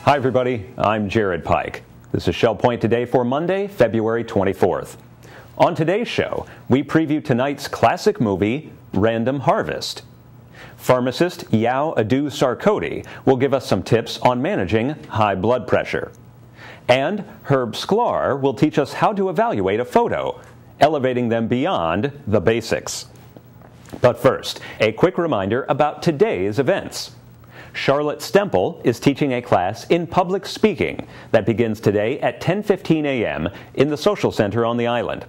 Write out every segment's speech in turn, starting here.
Hi everybody, I'm Jared Pike. This is Shell Point Today for Monday, February 24th. On today's show, we preview tonight's classic movie, Random Harvest. Pharmacist Yao Adu Sarkodie will give us some tips on managing high blood pressure. And Herb Sklar will teach us how to evaluate a photo, elevating them beyond the basics. But first, a quick reminder about today's events. Charlotte Stemple is teaching a class in public speaking that begins today at 10:15 a.m. in the Social Center on the island.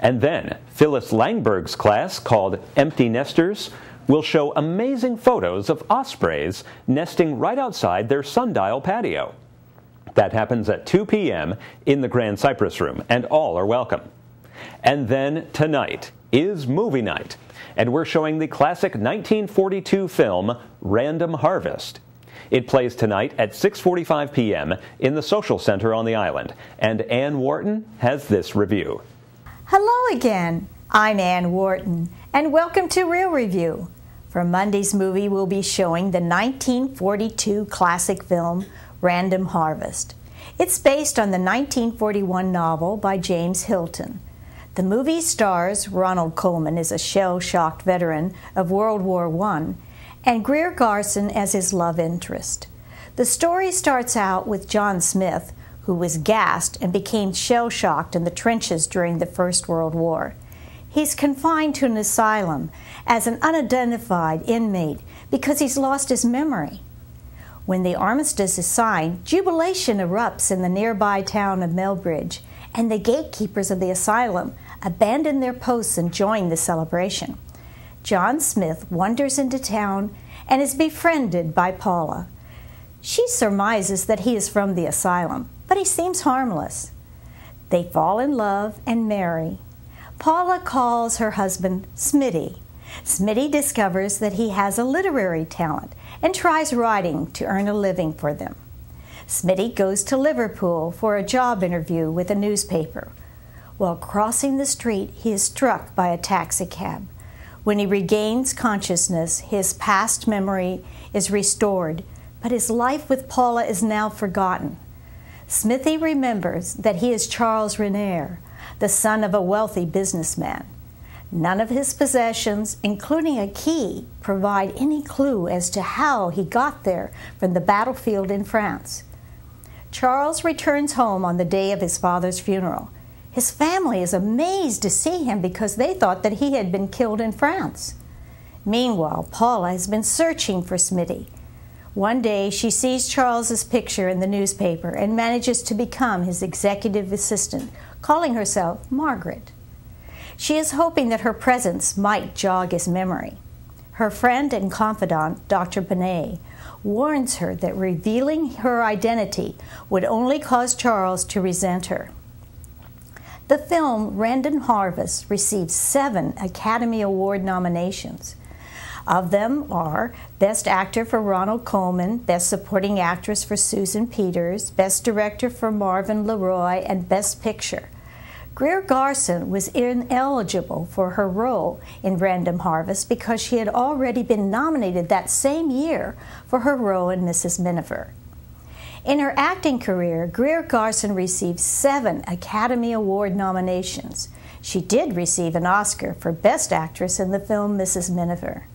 And then Phyllis Langberg's class, called Empty Nesters, will show amazing photos of ospreys nesting right outside their sundial patio. That happens at 2 p.m. in the Grand Cypress Room, and all are welcome. And then tonight is movie night, and we're showing the classic 1942 film, Random Harvest. It plays tonight at 6:45 p.m. in the Social Center on the island, and Ann Wharton has this review. Hello again, I'm Ann Wharton, and welcome to Real Review. For Monday's movie, we'll be showing the 1942 classic film, Random Harvest. It's based on the 1941 novel by James Hilton. The movie stars Ronald Colman as a shell-shocked veteran of World War I, and Greer Garson as his love interest. The story starts out with John Smith, who was gassed and became shell-shocked in the trenches during the First World War. He's confined to an asylum as an unidentified inmate because he's lost his memory. When the armistice is signed, jubilation erupts in the nearby town of Melbridge, and the gatekeepers of the asylum abandon their posts and join the celebration. John Smith wanders into town and is befriended by Paula. She surmises that he is from the asylum, but he seems harmless. They fall in love and marry. Paula calls her husband Smitty. Smitty discovers that he has a literary talent and tries writing to earn a living for them. Smitty goes to Liverpool for a job interview with a newspaper. While crossing the street, he is struck by a taxicab. When he regains consciousness, his past memory is restored, but his life with Paula is now forgotten. Smithy remembers that he is Charles Renair, the son of a wealthy businessman. None of his possessions, including a key, provide any clue as to how he got there from the battlefield in France. Charles returns home on the day of his father's funeral. His family is amazed to see him because they thought that he had been killed in France. Meanwhile, Paula has been searching for Smitty. One day, she sees Charles's picture in the newspaper and manages to become his executive assistant, calling herself Margaret. She is hoping that her presence might jog his memory. Her friend and confidant, Dr. Benet, warns her that revealing her identity would only cause Charles to resent her. The film Random Harvest received 7 Academy Award nominations. Of them are Best Actor for Ronald Colman, Best Supporting Actress for Susan Peters, Best Director for Marvin Leroy, and Best Picture. Greer Garson was ineligible for her role in Random Harvest because she had already been nominated that same year for her role in Mrs. Miniver. In her acting career, Greer Garson received 7 Academy Award nominations. She did receive an Oscar for Best Actress in the film Mrs. Miniver.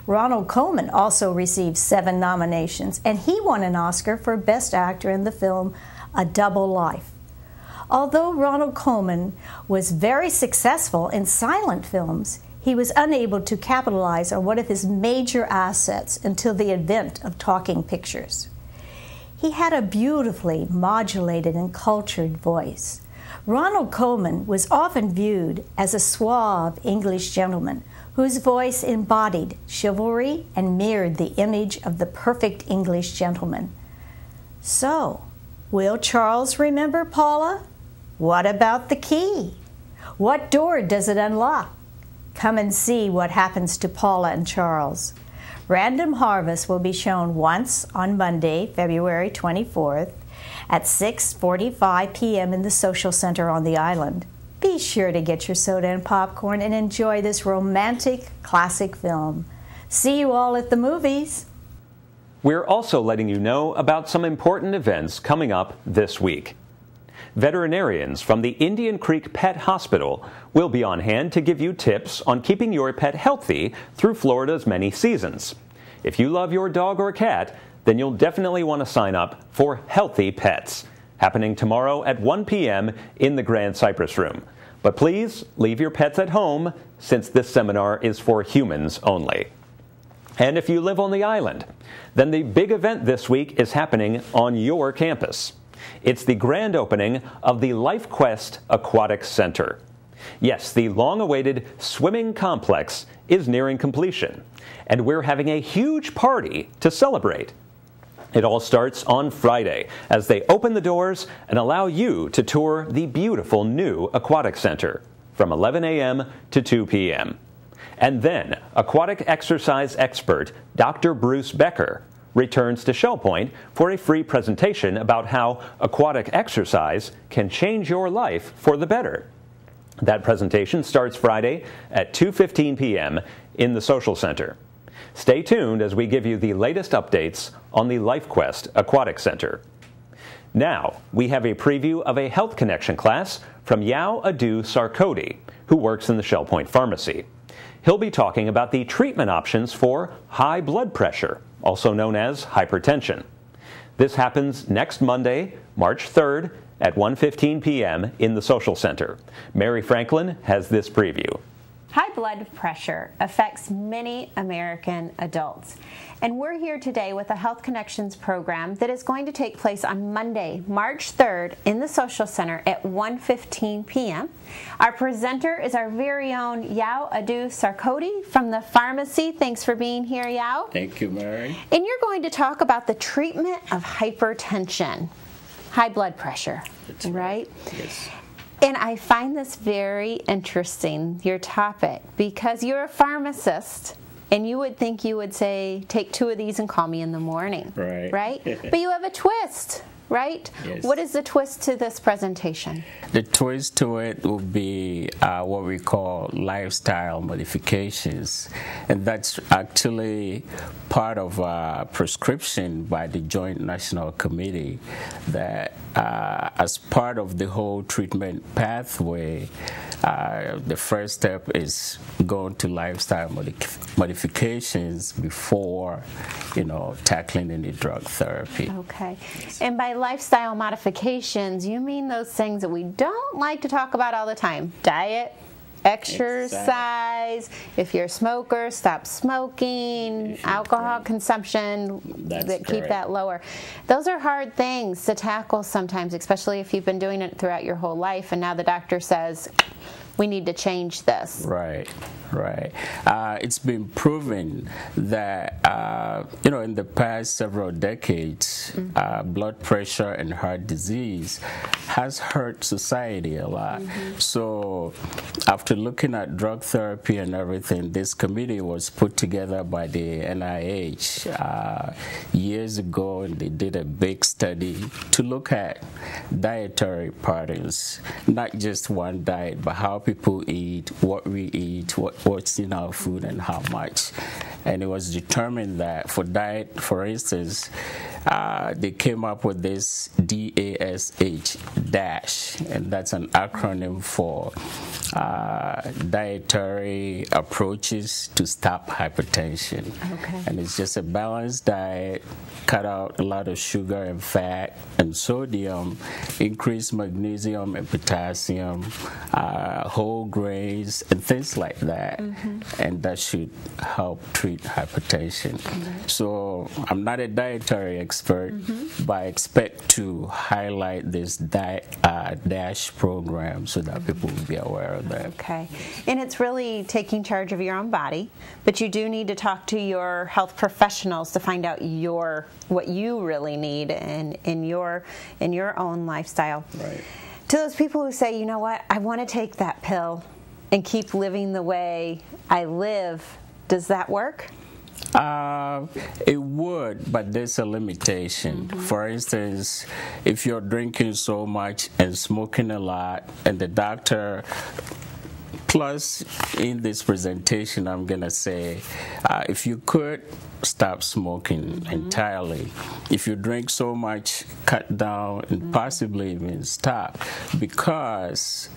Ronald Colman also received 7 nominations, and he won an Oscar for Best Actor in the film A Double Life. Although Ronald Colman was very successful in silent films, he was unable to capitalize on one of his major assets until the advent of talking pictures. He had a beautifully modulated and cultured voice. Ronald Colman was often viewed as a suave English gentleman whose voice embodied chivalry and mirrored the image of the perfect English gentleman. So, will Charles remember Paula? What about the key? What door does it unlock? Come and see what happens to Paula and Charles. Random Harvest will be shown once on Monday, February 24th at 6:45 p.m. in the Social Center on the island. Be sure to get your soda and popcorn and enjoy this romantic classic film. See you all at the movies. We're also letting you know about some important events coming up this week. Veterinarians from the Indian Creek Pet Hospital will be on hand to give you tips on keeping your pet healthy through Florida's many seasons. If you love your dog or cat, then you'll definitely want to sign up for Healthy Pets, happening tomorrow at 1 p.m. in the Grand Cypress Room. But please leave your pets at home, since this seminar is for humans only. And if you live on the island, then the big event this week is happening on your campus. It's the grand opening of the LifeQuest Aquatic Center. Yes, the long-awaited swimming complex is nearing completion, and we're having a huge party to celebrate. It all starts on Friday as they open the doors and allow you to tour the beautiful new Aquatic Center from 11 a.m. to 2 p.m. And then aquatic exercise expert Dr. Bruce Becker returns to Shell Point for a free presentation about how aquatic exercise can change your life for the better. That presentation starts Friday at 2:15 p.m. in the Social Center. Stay tuned as we give you the latest updates on the LifeQuest Aquatic Center. Now, we have a preview of a Health Connection class from Yao Adu Sarkodie, who works in the Shell Point Pharmacy. He'll be talking about the treatment options for high blood pressure, also known as hypertension. This happens next Monday, March 3rd at 1:15 p.m. in the Social Center. Mary Franklin has this preview. High blood pressure affects many American adults. And we're here today with a Health Connections program that is going to take place on Monday, March 3rd in the Social Center at 1:15 p.m. Our presenter is our very own Yao Adu Sarkodie from the pharmacy. Thanks for being here, Yao. Thank you, Mary. And you're going to talk about the treatment of hypertension, high blood pressure, That's right? Yes. And I find this very interesting, your topic, because you're a pharmacist, and you would think you would say, take 2 of these and call me in the morning. Right. Right? But you have a twist, right? Yes. What is the twist to this presentation? The twist to it will be what we call lifestyle modifications. And that's actually part of a prescription by the Joint National Committee that as part of the whole treatment pathway, the first step is going to lifestyle modifications before, tackling any drug therapy. Okay. And by lifestyle modifications, you mean those things that we don't like to talk about all the time. Diet, exercise, if you're a smoker, stop smoking, alcohol consumption, keep that lower. Those are hard things to tackle sometimes, especially if you've been doing it throughout your whole life and now the doctor says, we need to change this. Right. It's been proven that, in the past several decades, blood pressure and heart disease has hurt society a lot. So after looking at drug therapy and everything, this committee was put together by the NIH years ago, and they did a big study to look at dietary patterns, not just one diet, but how people eat, what we eat, what's in our food and how much. And it was determined that for diet, for instance, they came up with this DASH, and that's an acronym for dietary approaches to stop hypertension. Okay. And it's just a balanced diet, cut out a lot of sugar and fat and sodium, increase magnesium and potassium, whole grains and things like that. And that should help treat hypertension. So I'm not a dietary expert, but I expect to highlight this DASH program so that people will be aware of that. Okay. And it's really taking charge of your own body, but you do need to talk to your health professionals to find out what you really need in your own lifestyle. Right. To those people who say, you know what, I want to take that pill and keep living the way I live, does that work? It would, but there's a limitation. For instance, if you're drinking so much and smoking a lot, and the doctor plus, in this presentation, I'm going to say, if you could stop smoking entirely, if you drink so much, cut down and possibly even stop, because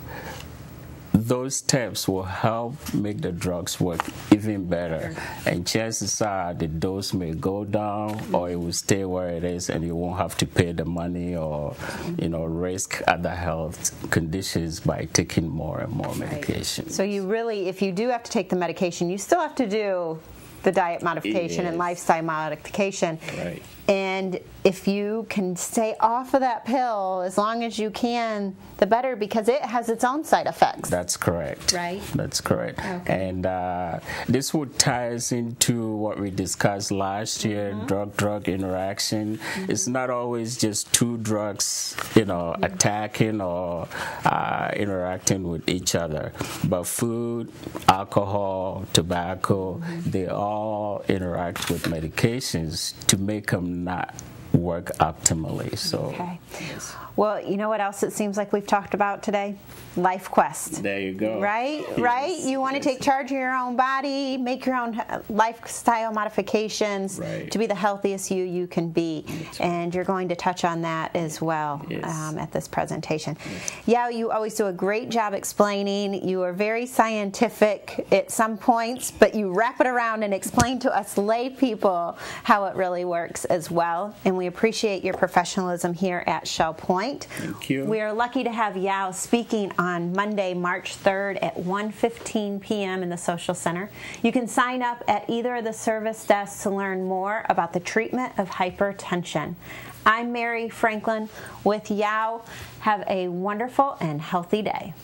those steps will help make the drugs work even better, and chances are the dose may go down or it will stay where it is, and you won't have to pay the money or risk other health conditions by taking more and more medication. So you really, if you do have to take the medication, you still have to do the diet modification and lifestyle modification. Right. And if you can stay off of that pill as long as you can, the better, because it has its own side effects. That's correct. Right? That's correct. Okay. And this would tie us into what we discussed last year, drug-drug interaction. It's not always just two drugs, attacking or interacting with each other. But food, alcohol, tobacco, they all interact with medications to make them not work optimally. So, okay. Well, you know what else it seems like we've talked about today? Life Quest. There you go. Right? Yes. Right? You want to take charge of your own body, make your own lifestyle modifications to be the healthiest you can be. Right. And you're going to touch on that as well at this presentation. Yeah, you always do a great job explaining. You are very scientific at some points, but you wrap it around and explain to us lay people how it really works as well. And we appreciate your professionalism here at Shell Point. Thank you. We are lucky to have Yao speaking on Monday, March 3rd at 1:15 p.m. in the Social Center. You can sign up at either of the service desks to learn more about the treatment of hypertension. I'm Mary Franklin with Yao. Have a wonderful and healthy day.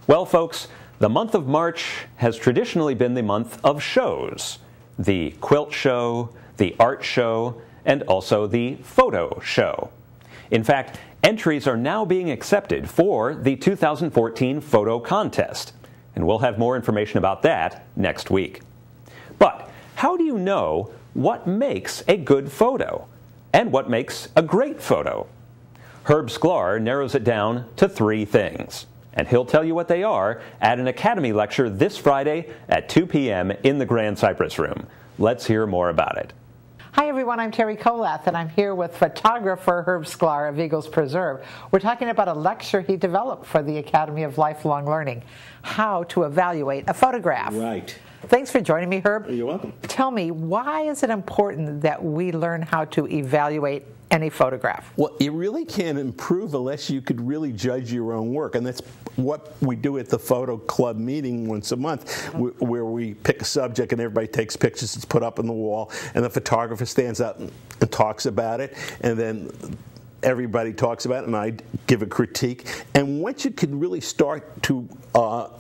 Well, folks, the month of March has traditionally been the month of shows. The quilt show, the art show, and also the photo show. In fact, entries are now being accepted for the 2014 photo contest, and we'll have more information about that next week. But how do you know what makes a good photo and what makes a great photo? Herb Sklar narrows it down to 3 things, and he'll tell you what they are at an Academy lecture this Friday at 2 p.m. in the Grand Cypress Room. Let's hear more about it. Hi everyone, I'm Terry Kolath, and I'm here with photographer Herb Sklar of Eagles Preserve. We're talking about a lecture he developed for the Academy of Lifelong Learning, how to evaluate a photograph. Right. Thanks for joining me, Herb. You're welcome. Tell me, why is it important that we learn how to evaluate any photograph? Well, you really can't improve unless you could really judge your own work, and that's what we do at the photo club meeting once a month, where we pick a subject and everybody takes pictures. It's put up on the wall, and the photographer stands up and talks about it, and then everybody talks about it, and I give a critique. And once you can really start to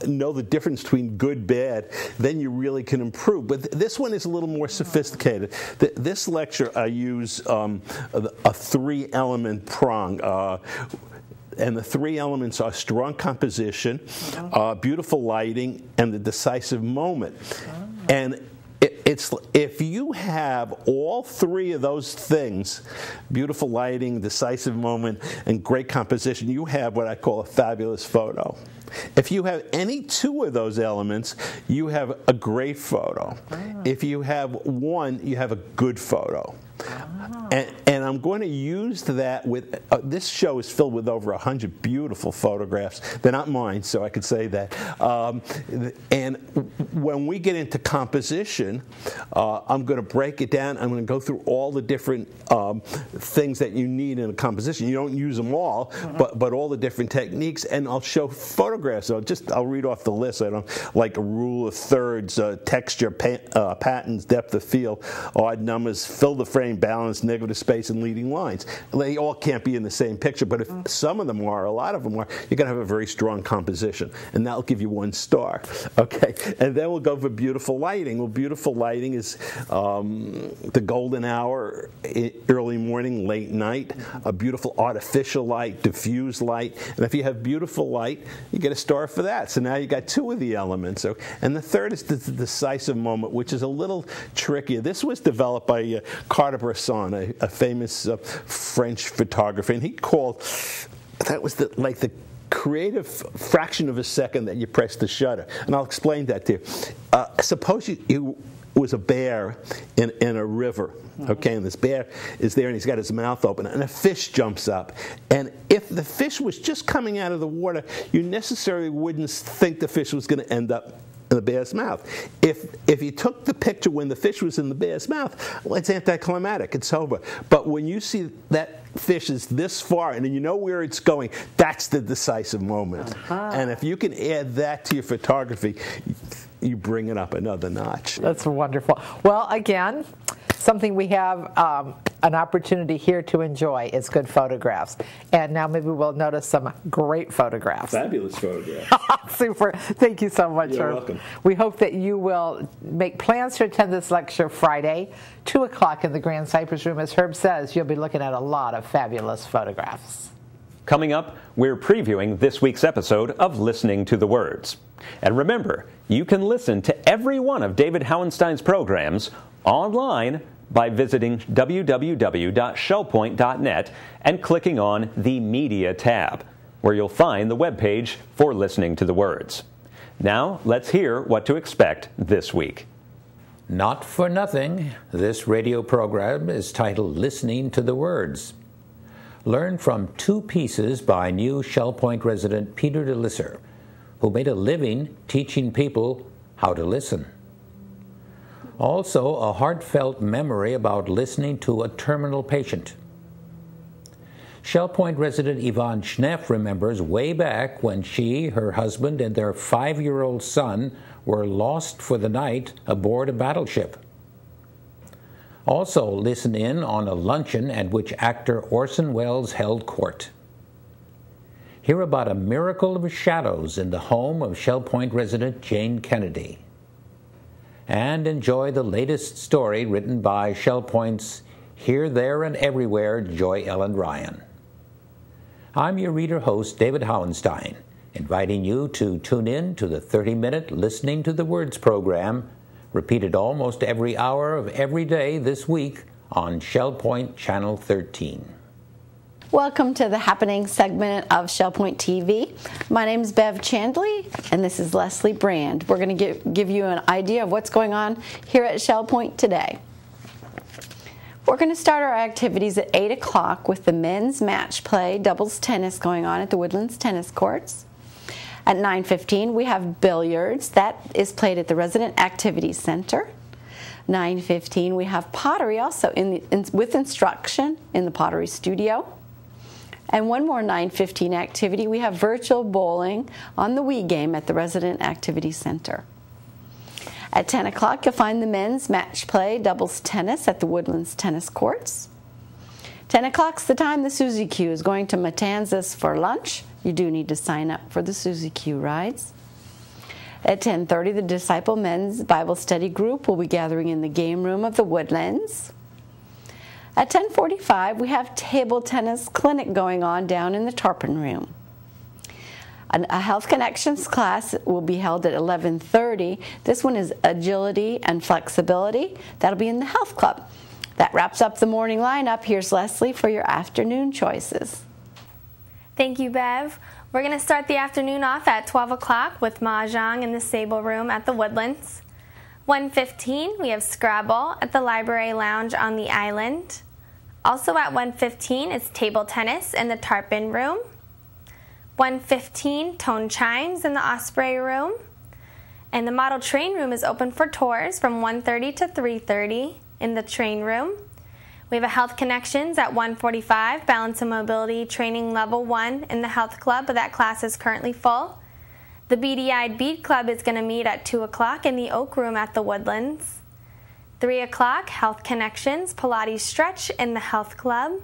know the difference between good, bad, then you really can improve. But this one is a little more sophisticated. This lecture, I use a 3-element prong. And the 3 elements are strong composition, beautiful lighting, and the decisive moment. And it's if you have all 3 of those things, beautiful lighting, decisive moment, and great composition, you have what I call a fabulous photo. If you have any 2 of those elements, you have a great photo. If you have 1, you have a good photo. And I'm going to use that with, this show is filled with over 100 beautiful photographs. They're not mine, so I could say that. And when we get into composition, I'm going to break it down. I'm going to go through all the different things that you need in a composition. You don't use them all, but all the different techniques, and I'll show photographs. I'll read off the list. I don't like a rule of thirds, texture, patterns, depth of field, odd numbers, fill the frame, balance, negative space, and leading lines. They all can't be in the same picture, but if some of them are, a lot of them are, you're going to have a very strong composition, and that'll give you 1 star. Okay, and then we'll go for beautiful lighting. Well, beautiful lighting is the golden hour, early morning, late night, a beautiful artificial light, diffused light, and if you have beautiful light, you get a star for that. So now you got 2 of the elements. And the third is the decisive moment, which is a little trickier. This was developed by Cartier-Bresson, a famous French photographer, and he called, that was like the create a fraction of a second that you press the shutter. And I'll explain that to you. Suppose you was a bear in a river, okay, and this bear is there and he's got his mouth open and a fish jumps up, and if the fish was just coming out of the water, you necessarily wouldn't think the fish was going to end up in the bear's mouth. If you took the picture when the fish was in the bear's mouth, well, it's anticlimactic, it's over. But when you see that fish is this far and you know where it's going, that's the decisive moment. And if you can add that to your photography, you bring it up another notch. That's wonderful. Well, again, something we have an opportunity here to enjoy is good photographs. And now maybe we'll notice some great photographs. Fabulous photographs. Super. Thank you so much, You're Herb. welcome. We hope that you will make plans to attend this lecture Friday, 2 o'clock in the Grand Cypress Room. As Herb says, you'll be looking at a lot of fabulous photographs. Coming up, we're previewing this week's episode of Listening to the Words. And remember, you can listen to every one of David Hauenstein's programs online by visiting www.shellpoint.net and clicking on the Media tab, where you'll find the webpage for Listening to the Words. Now, let's hear what to expect this week. Not for nothing, this radio program is titled Listening to the Words. Learn from 2 pieces by new Shell Point resident Peter DeLisser, who made a living teaching people how to listen. Also, a heartfelt memory about listening to a terminal patient. Shell Point resident Yvonne Schneff remembers way back when she, her husband, and their 5-year-old son were lost for the night aboard a battleship. Also, listen in on a luncheon at which actor Orson Welles held court. Hear about a miracle of shadows in the home of Shell Point resident Jane Kennedy. And enjoy the latest story written by Shell Point's Here, There, and Everywhere Joy Ellen Ryan. I'm your reader-host, David Hauenstein, inviting you to tune in to the 30-minute Listening to the Words program, repeated almost every hour of every day this week on Shell Point Channel 13. Welcome to the happening segment of Shell Point TV. My name is Bev Chandley, and this is Leslie Brand. We're going to give you an idea of what's going on here at Shell Point today. We're going to start our activities at 8 o'clock with the men's match play doubles tennis going on at the Woodlands Tennis Courts. At 9:15, we have billiards. That is played at the Resident Activities Center. 9:15, we have pottery also with instruction in the pottery studio. And one more 9:15 activity, we have virtual bowling on the Wii game at the Resident Activities Center. At 10 o'clock, you'll find the men's match play doubles tennis at the Woodlands Tennis Courts. 10 o'clock's the time the Suzy Q is going to Matanzas for lunch. You do need to sign up for the Suzy Q rides. At 10:30, the Disciple Men's Bible Study Group will be gathering in the game room of the Woodlands. At 10:45, we have table tennis clinic going on down in the Tarpon Room. A Health Connections class will be held at 11:30. This one is agility and flexibility. That'll be in the Health Club. That wraps up the morning lineup. Here's Leslie for your afternoon choices. Thank you, Bev. We're going to start the afternoon off at 12 o'clock with Mahjong in the Sable Room at the Woodlands. 1:15, we have Scrabble at the Library Lounge on the Island. Also at 1:15 is table tennis in the Tarpon Room. 1:15, Tone Chimes in the Osprey Room. And the Model Train Room is open for tours from 1:30 to 3:30 in the train room. We have a Health Connections at 1:45, Balance and Mobility Training Level 1 in the Health Club, but that class is currently full. The Beady-Eyed Bead Club is going to meet at 2 o'clock in the Oak Room at the Woodlands. 3 o'clock, Health Connections, Pilates Stretch in the Health Club.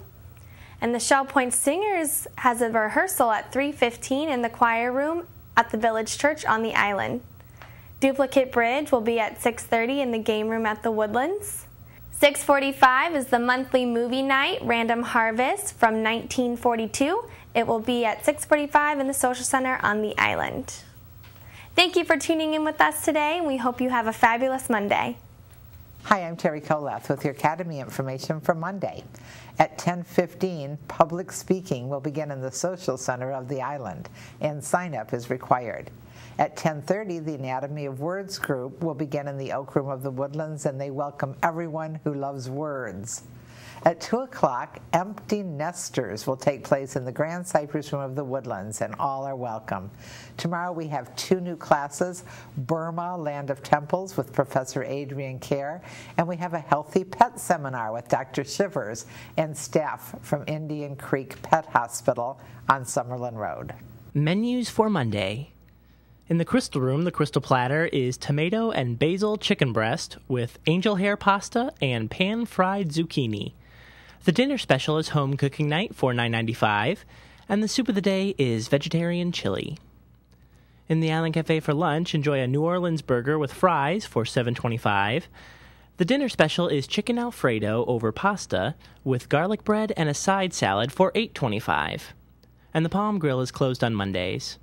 And the Shell Point Singers has a rehearsal at 3:15 in the choir room at the Village Church on the Island. Duplicate Bridge will be at 6:30 in the game room at the Woodlands. 6:45 is the monthly movie night, Random Harvest from 1942. It will be at 6:45 in the Social Center on the Island. Thank you for tuning in with us today, and we hope you have a fabulous Monday. Hi, I'm Terry Kolath with your Academy information for Monday. At 10:15, public speaking will begin in the Social Center of the island, and sign-up is required. At 10:30, the Anatomy of Words group will begin in the Oak Room of the Woodlands, and they welcome everyone who loves words. At 2 o'clock, Empty Nesters will take place in the Grand Cypress Room of the Woodlands, and all are welcome. Tomorrow we have 2 new classes, Burma, Land of Temples with Professor Adrian Kerr, and we have a Healthy Pet Seminar with Dr. Shivers and staff from Indian Creek Pet Hospital on Summerlin Road. Menus for Monday. In the Crystal Room, the Crystal Platter is tomato and basil chicken breast with angel hair pasta and pan-fried zucchini. The dinner special is home cooking night for $9.95, and the soup of the day is vegetarian chili. In the Island Cafe for lunch, enjoy a New Orleans burger with fries for $7.25. The dinner special is chicken Alfredo over pasta with garlic bread and a side salad for $8.25. And the Palm Grill is closed on Mondays.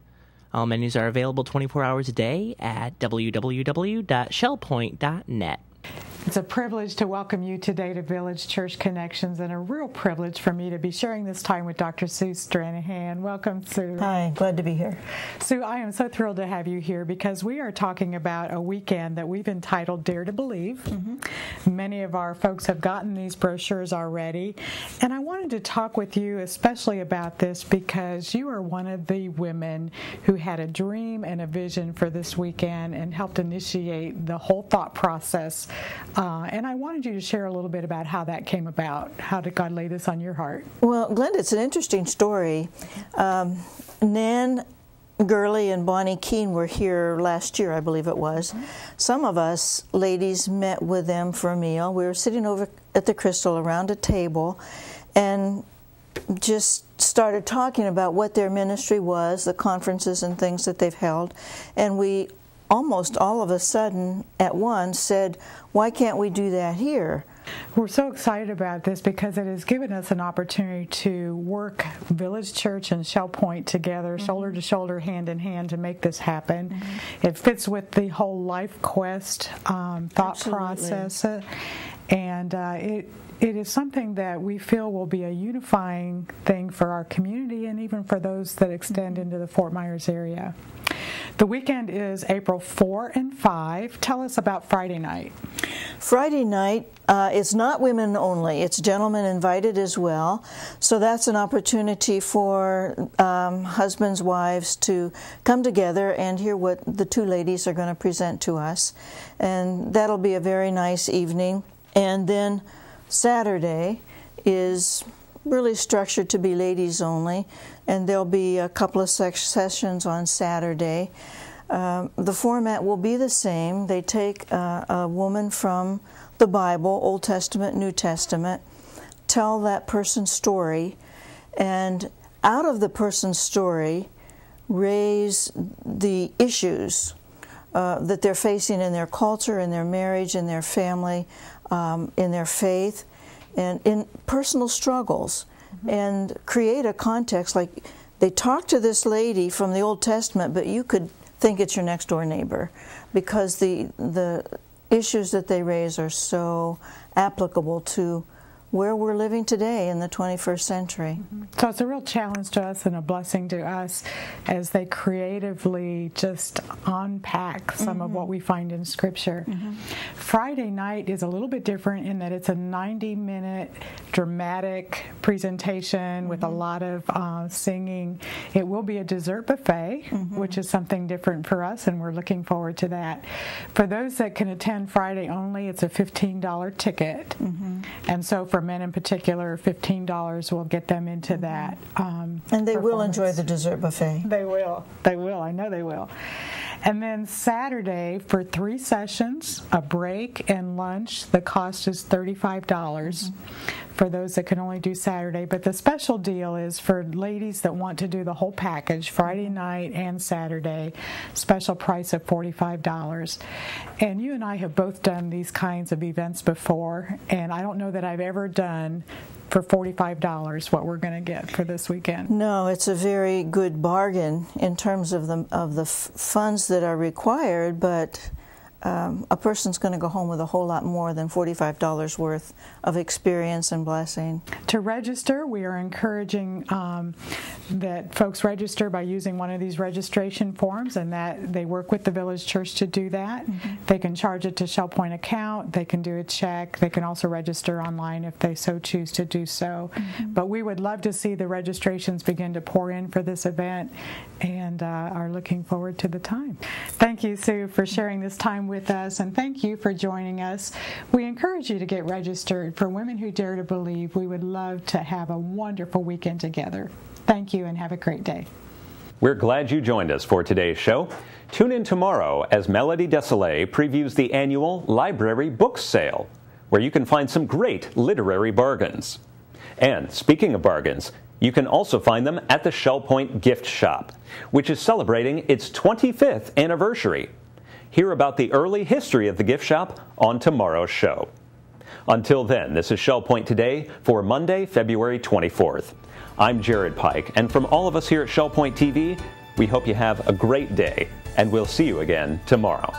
All menus are available 24 hours a day at www.shellpoint.net. It's a privilege to welcome you today to Village Church Connections, and a real privilege for me to be sharing this time with Dr. Sue Stranahan. Welcome, Sue. Hi, glad to be here. Sue, I am so thrilled to have you here because we are talking about a weekend that we've entitled Dare to Believe. Many of our folks have gotten these brochures already, and I wanted to talk with you especially about this because you are one of the women who had a dream and a vision for this weekend and helped initiate the whole thought process. And I wanted you to share a little bit about how that came about. How did God lay this on your heart? Well, Glenda, it's an interesting story. Nan Gurley and Bonnie Keene were here last year, I believe it was. Some of us ladies met with them for a meal. We were sitting over at the Crystal around a table and just started talking about what their ministry was, the conferences and things that they've held. And we almost all of a sudden at once said, why can't we do that here? We're so excited about this because it has given us an opportunity to work Village Church and Shell Point together, shoulder to shoulder, hand in hand, to make this happen. It fits with the whole Life Quest thought process, and it is something that we feel will be a unifying thing for our community and even for those that extend into the Fort Myers area. The weekend is April 4 and 5. Tell us about Friday night. Friday night, it's not women only. It's gentlemen invited as well. So that's an opportunity for husbands, wives to come together and hear what the two ladies are going to present to us. And that'll be a very nice evening. And then Saturday is really structured to be ladies only, and there'll be a couple of sessions on Saturday. The format will be the same. They take a woman from the Bible, Old Testament, New Testament, tell that person's story, and out of the person's story raise the issues that they're facing in their culture, in their marriage, in their family, in their faith, and in personal struggles, and create a context. Like, they talk to this lady from the Old Testament, but you could think it's your next door neighbor, because the issues that they raise are so applicable to where we're living today in the 21st century. So it's a real challenge to us and a blessing to us as they creatively just unpack some of what we find in Scripture. Friday night is a little bit different in that it's a 90-minute dramatic presentation with a lot of singing. It will be a dessert buffet, which is something different for us, and we're looking forward to that. For those that can attend Friday only, it's a $15 ticket. And so for men in particular, $15 will get them into that. And they will enjoy the dessert buffet. They will. They will. I know they will. And then Saturday, for 3 sessions, a break and lunch, the cost is $35 for those that can only do Saturday. But the special deal is for ladies that want to do the whole package, Friday night and Saturday, special price of $45. And you and I have both done these kinds of events before, and I don't know that I've ever done for $45 what we're going to get for this weekend. No, it's a very good bargain in terms of the funds that are required, but a person's going to go home with a whole lot more than $45 worth of experience and blessing. To register, we are encouraging that folks register by using one of these registration forms, and that they work with the Village Church to do that. They can charge it to Shell Point account, they can do a check, they can also register online if they so choose to do so. But we would love to see the registrations begin to pour in for this event, and are looking forward to the time. Thank you, Sue, for sharing this time with us, and thank you for joining us. We encourage you to get registered. For Women Who Dare to Believe, we would love to have a wonderful weekend together. Thank you, and have a great day. We're glad you joined us for today's show. Tune in tomorrow as Melody Desailly previews the annual Library Book Sale, where you can find some great literary bargains. And speaking of bargains, you can also find them at the Shell Point Gift Shop, which is celebrating its 25th anniversary. Hear about the early history of the gift shop on tomorrow's show. Until then, this is Shell Point Today for Monday, February 24th. I'm Jared Pike, and from all of us here at Shell Point TV, we hope you have a great day, and we'll see you again tomorrow.